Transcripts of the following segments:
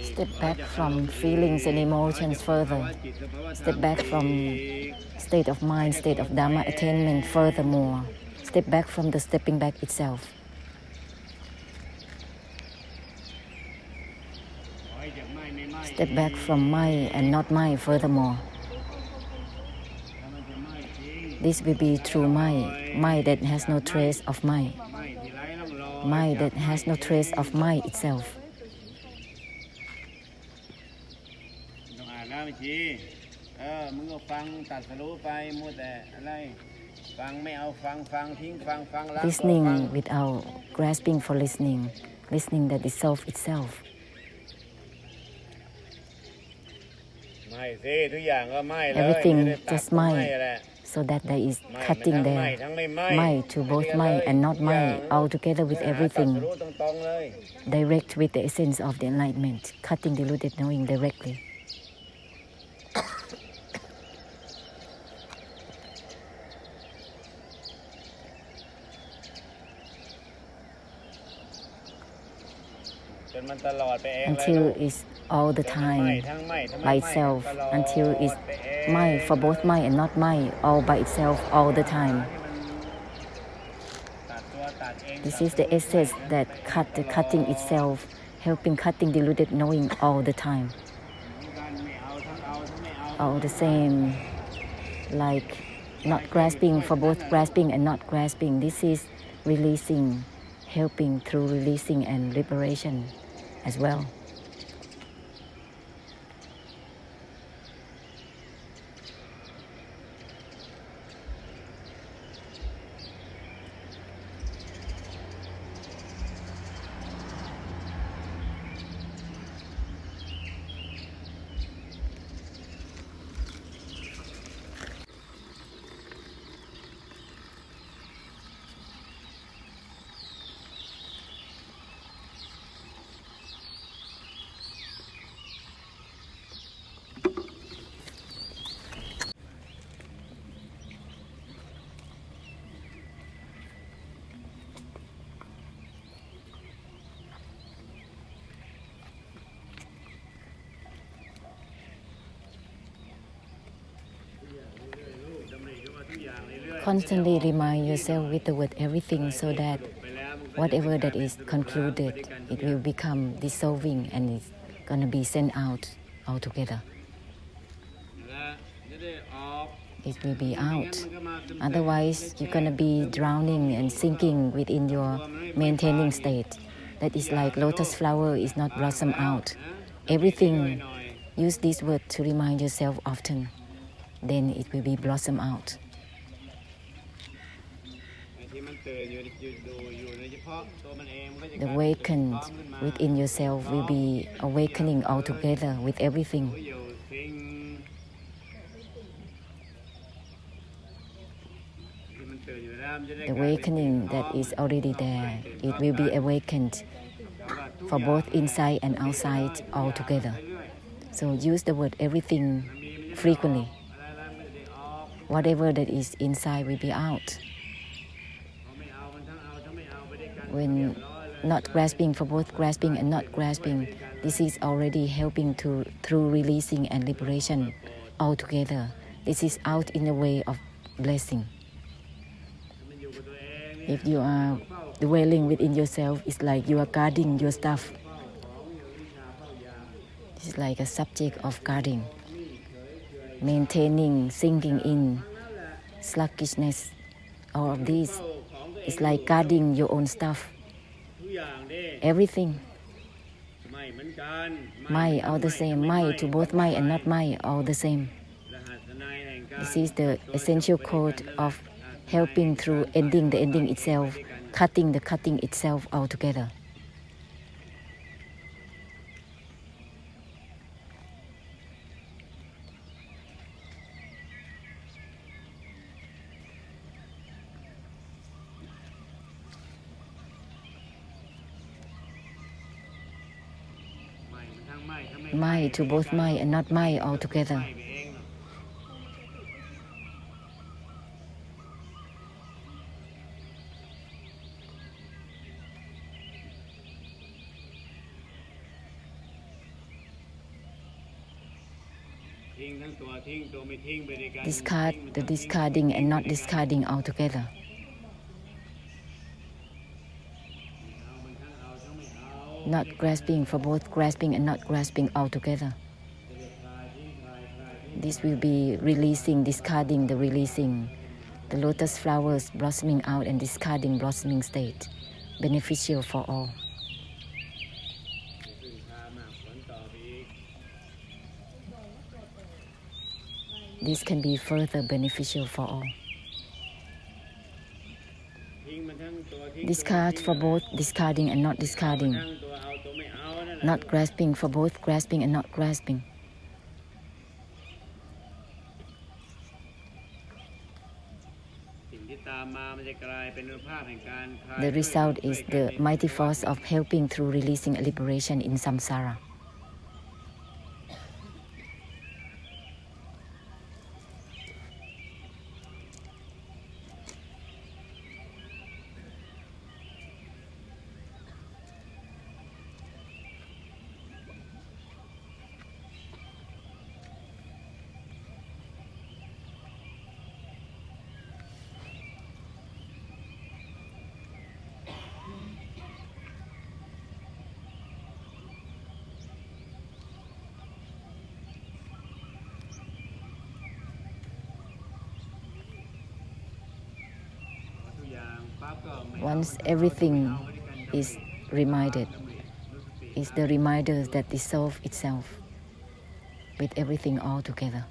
Step back from feelings and emotions further. Step back from state of mind, state of Dharma attainment furthermore. Step back from the stepping back itself. Step back from my and not my furthermore. This will be true my that has no trace of my that has no trace of my itself. Listening without grasping for listening that is self itself. Everything just my, so that there is cutting there. My to both my and not my, all together with everything. Direct with the essence of the enlightenment, cutting deluded knowing directly. Until it's all the time by itself, until it's my for both my and not my, all by itself all the time. This is the essence that cut the cutting itself, helping cutting deluded knowing all the time. All the same, like not grasping for both grasping and not grasping. This is releasing, helping through releasing and liberation as well. Constantly remind yourself with the word everything, so that whatever that is concluded, it will become dissolving and it's going to be sent out altogether. It will be out. Otherwise, you're going to be drowning and sinking within your maintaining state. That is like lotus flower is not blossom out. Everything, use this word to remind yourself often. Then it will be blossom out. The awakened within yourself will be awakening altogether with everything. The awakening that is already there, it will be awakened for both inside and outside altogether. So use the word everything frequently. Whatever that is inside will be out. When not grasping for both grasping and not grasping, this is already helping through releasing and liberation altogether. This is out in the way of blessing. If you are dwelling within yourself, it's like you are guarding your stuff. It's like a subject of guarding, maintaining, sinking in, sluggishness. All of these is like guarding your own stuff. Everything. My, all the same. My to both my and not my, all the same. This is the essential code of helping through ending the ending itself, cutting the cutting itself altogether. My to both my and not my altogether. Discard the discarding and not discarding altogether. Not grasping for both grasping and not grasping altogether. This will be releasing, discarding the releasing. The lotus flowers blossoming out and discarding blossoming state. Beneficial for all. This can be further beneficial for all. Discard for both discarding and not discarding. Not grasping for both grasping and not grasping. The result is the mighty force of helping through releasing liberation in samsara. Once everything is reminded, is the reminder that dissolves itself with everything all together.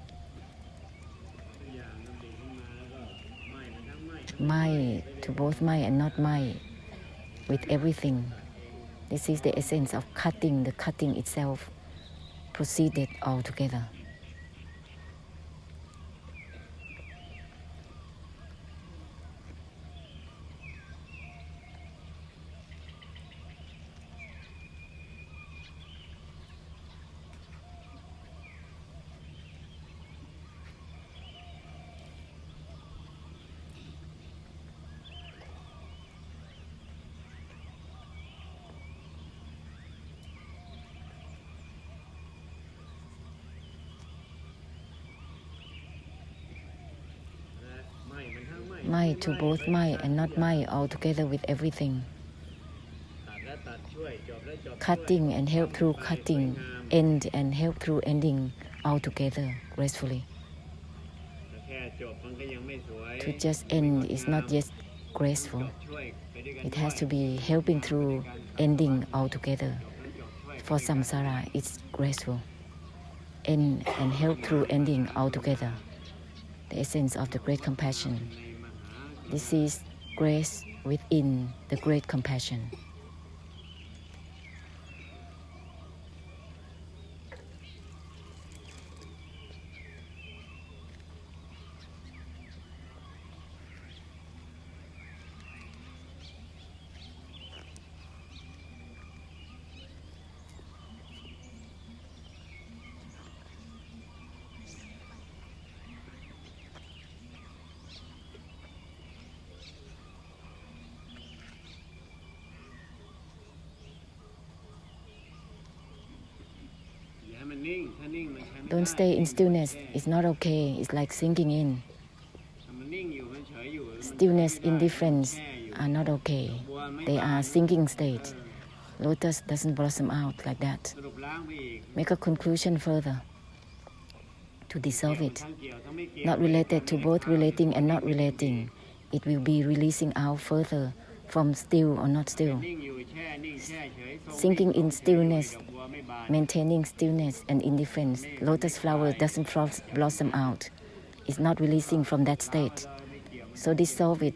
My to both my and not my, with everything. This is the essence of cutting, the cutting itself proceeded all together. My to both my and not my all together with everything. Cutting and help through cutting, end and help through ending all together gracefully. To just end is not yet graceful. It has to be helping through ending all together. For samsara, it's graceful. End and help through ending all together. The essence of the great compassion. This is grace within the great compassion. Don't stay in stillness. It's not okay. It's like sinking in. Stillness, indifference are not okay. They are sinking state. Lotus doesn't blossom out like that. Make a conclusion further to dissolve it. Not related to both relating and not relating. It will be releasing out further from still or not still. Sinking in stillness, maintaining stillness and indifference. Lotus flower doesn't blossom out. It's not releasing from that state. So dissolve it,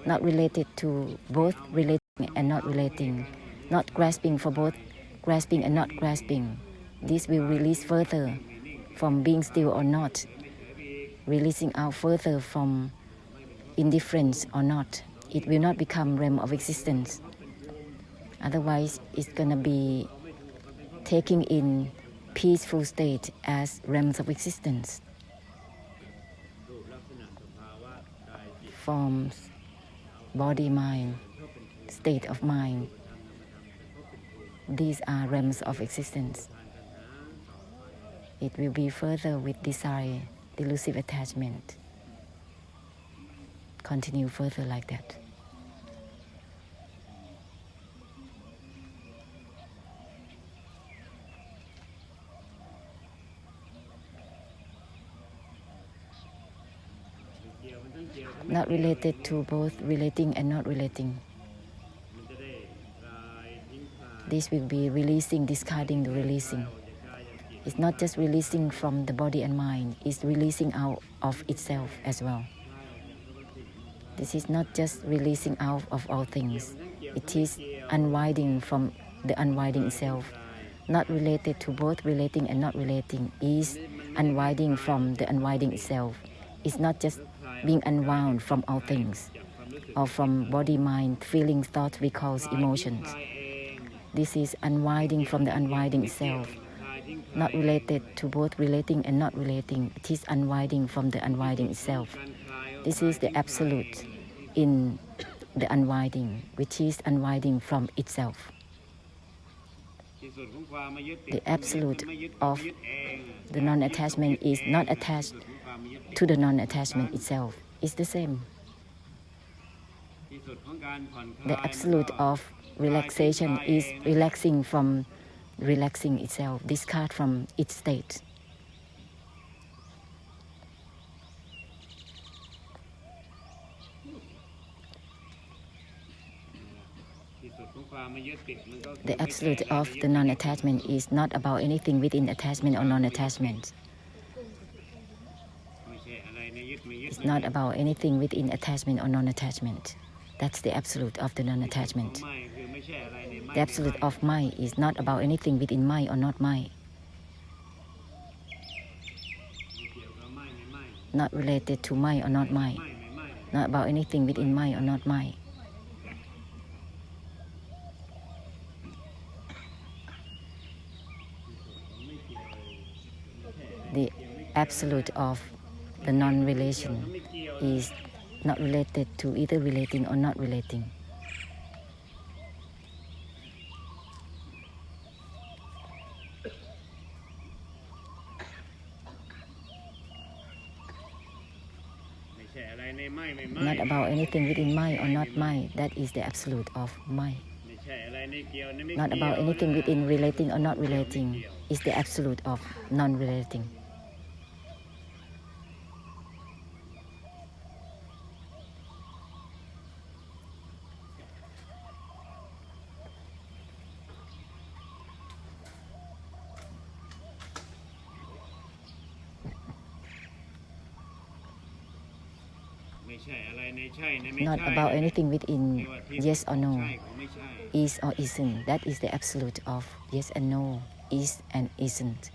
not related to both relating and not relating, not grasping for both grasping and not grasping. This will release further from being still or not, releasing out further from indifference or not. It will not become realm of existence. Otherwise, it's going to be taking in peaceful state as realms of existence. Forms, body, mind, state of mind. These are realms of existence. It will be further with desire delusive attachment. Continue further like that. Not related to both relating and not relating. This will be releasing, discarding the releasing. It's not just releasing from the body and mind, it's releasing out of itself as well. This is not just releasing out of all things. It is unwinding from the unwinding itself. Not related to both relating and not relating is unwinding from the unwinding itself. It's not just being unwound from all things or from body, mind, feelings, thoughts, recalls, emotions. This is unwinding from the unwinding itself. Not related to both relating and not relating. It is unwinding from the unwinding itself. This is the absolute in the unwinding, which is unwinding from itself. The absolute of the non-attachment is not attached to the non-attachment itself. It's the same. The absolute of relaxation is relaxing from relaxing itself, discard from its state. The absolute of the non-attachment is not about anything within attachment or non-attachment. It's not about anything within attachment or non-attachment. That's the absolute of the non-attachment. The absolute of my is not about anything within my or not my. Not related to my or not my. Not about anything within my or not my. The absolute of the non-relation is not related to either relating or not relating. Not about anything within my or not my. That is the absolute of my. Not about anything within relating or not relating is the absolute of non-relating. Not about anything within yes or no, is or isn't. That is the absolute of yes and no, is and isn't.